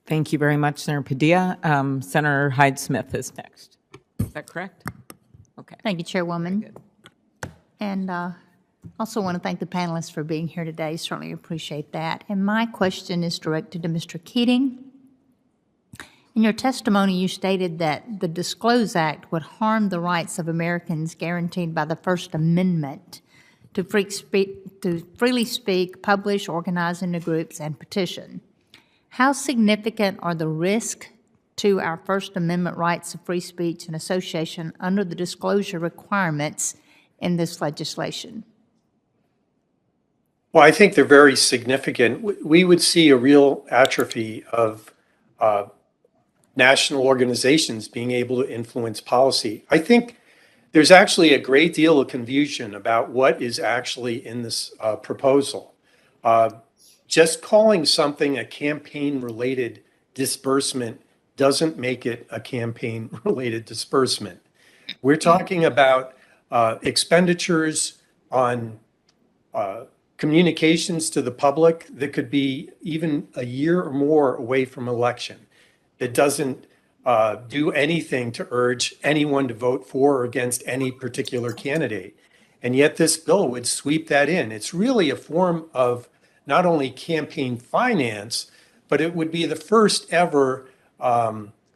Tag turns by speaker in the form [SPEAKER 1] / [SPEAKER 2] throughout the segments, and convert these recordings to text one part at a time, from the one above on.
[SPEAKER 1] Thank you very much, Senator Padilla. Senator Hyde-Smith is next. Is that correct? Okay.
[SPEAKER 2] Thank you, Chairwoman. And also want to thank the panelists for being here today. Certainly appreciate that. And my question is directed to Mr. Keating. In your testimony, you stated that the Disclose Act would harm the rights of Americans guaranteed by the First Amendment to freely speak, publish, organize into groups, and petition. How significant are the risks to our First Amendment rights of free speech and association under the disclosure requirements in this legislation?
[SPEAKER 3] Well, I think they're very significant. We would see a real atrophy of national organizations being able to influence policy. I think there's actually a great deal of confusion about what is actually in this proposal. Just calling something a campaign-related disbursement doesn't make it a campaign-related disbursement. We're talking about expenditures on communications to the public that could be even a year or more away from election. It doesn't do anything to urge anyone to vote for or against any particular candidate. And yet this bill would sweep that in. It's really a form of not only campaign finance, but it would be the first ever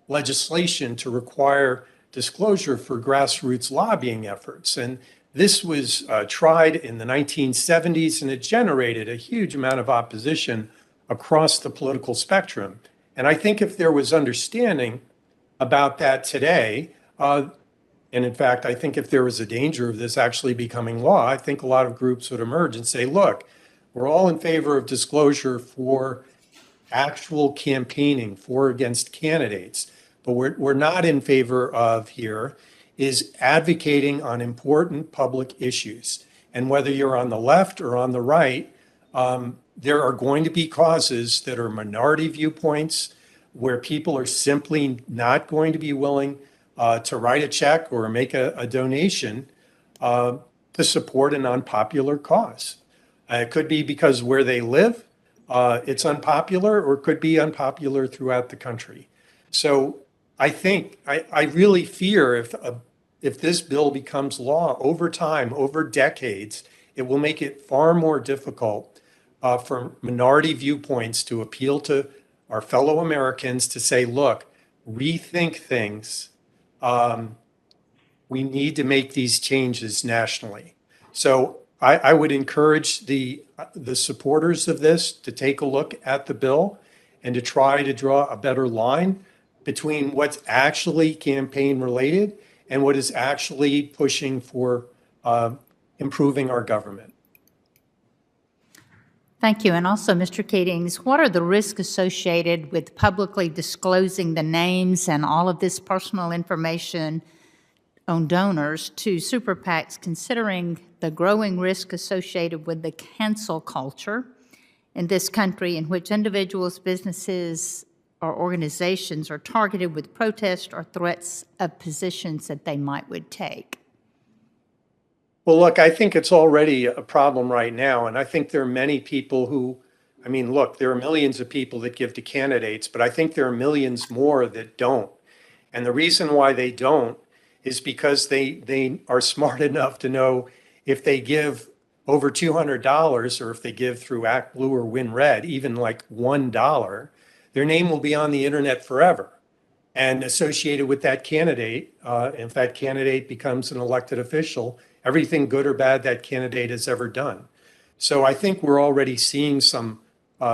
[SPEAKER 3] legislation to require disclosure for grassroots lobbying efforts. And this was tried in the 1970s, and it generated a huge amount of opposition across the political spectrum. And I think if there was understanding about that today, and in fact, I think if there was a danger of this actually becoming law, I think a lot of groups would emerge and say, look, we're all in favor of disclosure for actual campaigning for or against candidates. But we're not in favor of here is advocating on important public issues. And whether you're on the left or on the right, there are going to be causes that are minority viewpoints where people are simply not going to be willing to write a check or make a donation to support an unpopular cause. It could be because where they live, it's unpopular, or it could be unpopular throughout the country. So I think, I really fear if this bill becomes law over time, over decades, it will make it far more difficult for minority viewpoints to appeal to our fellow Americans to say, look, rethink things. We need to make these changes nationally. So I would encourage the supporters of this to take a look at the bill and to try to draw a better line between what's actually campaign related and what is actually pushing for improving our government.
[SPEAKER 2] Thank you. And also, Mr. Keating, what are the risks associated with publicly disclosing the names and all of this personal information on donors to super PACs, considering the growing risk associated with the cancel culture in this country, in which individuals, businesses, or organizations are targeted with protests or threats of positions that they would take?
[SPEAKER 3] Well, look, I think it's already a problem right now. And I think there are many people who, I mean, look, there are millions of people that give to candidates, but I think there are millions more that don't. And the reason why they don't is because they are smart enough to know if they give over $200 or if they give through Act Blue or Win Red, even like $1, their name will be on the internet forever and associated with that candidate. If that candidate becomes an elected official, everything good or bad that candidate has ever done. So I think we're already seeing some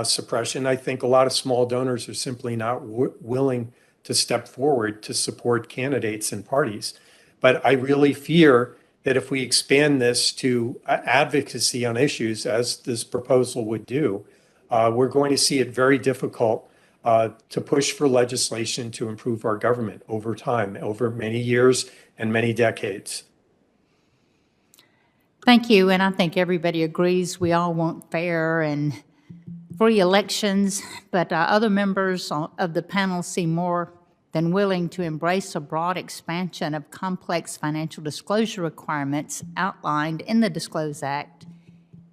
[SPEAKER 3] suppression. I think a lot of small donors are simply not willing to step forward to support candidates and parties. But I really fear that if we expand this to advocacy on issues, as this proposal would do, we're going to see it very difficult to push for legislation to improve our government over time, over many years and many decades.
[SPEAKER 2] Thank you, and I think everybody agrees we all want fair and free elections, but other members of the panel seem more than willing to embrace a broad expansion of complex financial disclosure requirements outlined in the Disclose Act.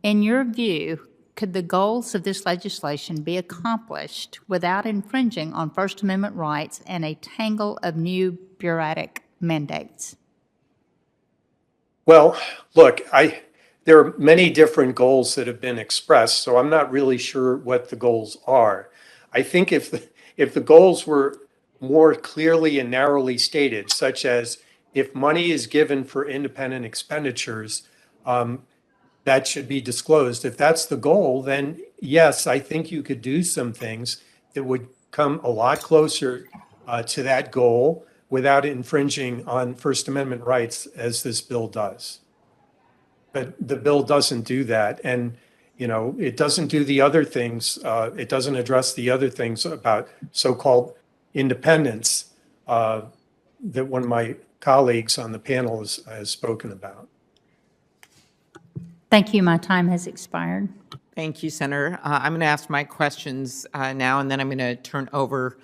[SPEAKER 2] In your view, could the goals of this legislation be accomplished without infringing on First Amendment rights and a tangle of new bureaucratic mandates?
[SPEAKER 3] Well, look, there are many different goals that have been expressed, so I'm not really sure what the goals are. I think if the goals were more clearly and narrowly stated, such as if money is given for independent expenditures, that should be disclosed. If that's the goal, then yes, I think you could do some things that would come a lot closer to that goal without infringing on First Amendment rights as this bill does. But the bill doesn't do that. And, you know, it doesn't do the other things. It doesn't address the other things about so-called independence that one of my colleagues on the panel has spoken about.
[SPEAKER 2] Thank you. My time has expired.
[SPEAKER 1] Thank you, Senator. I'm going to ask my questions now, and then I'm going to turn over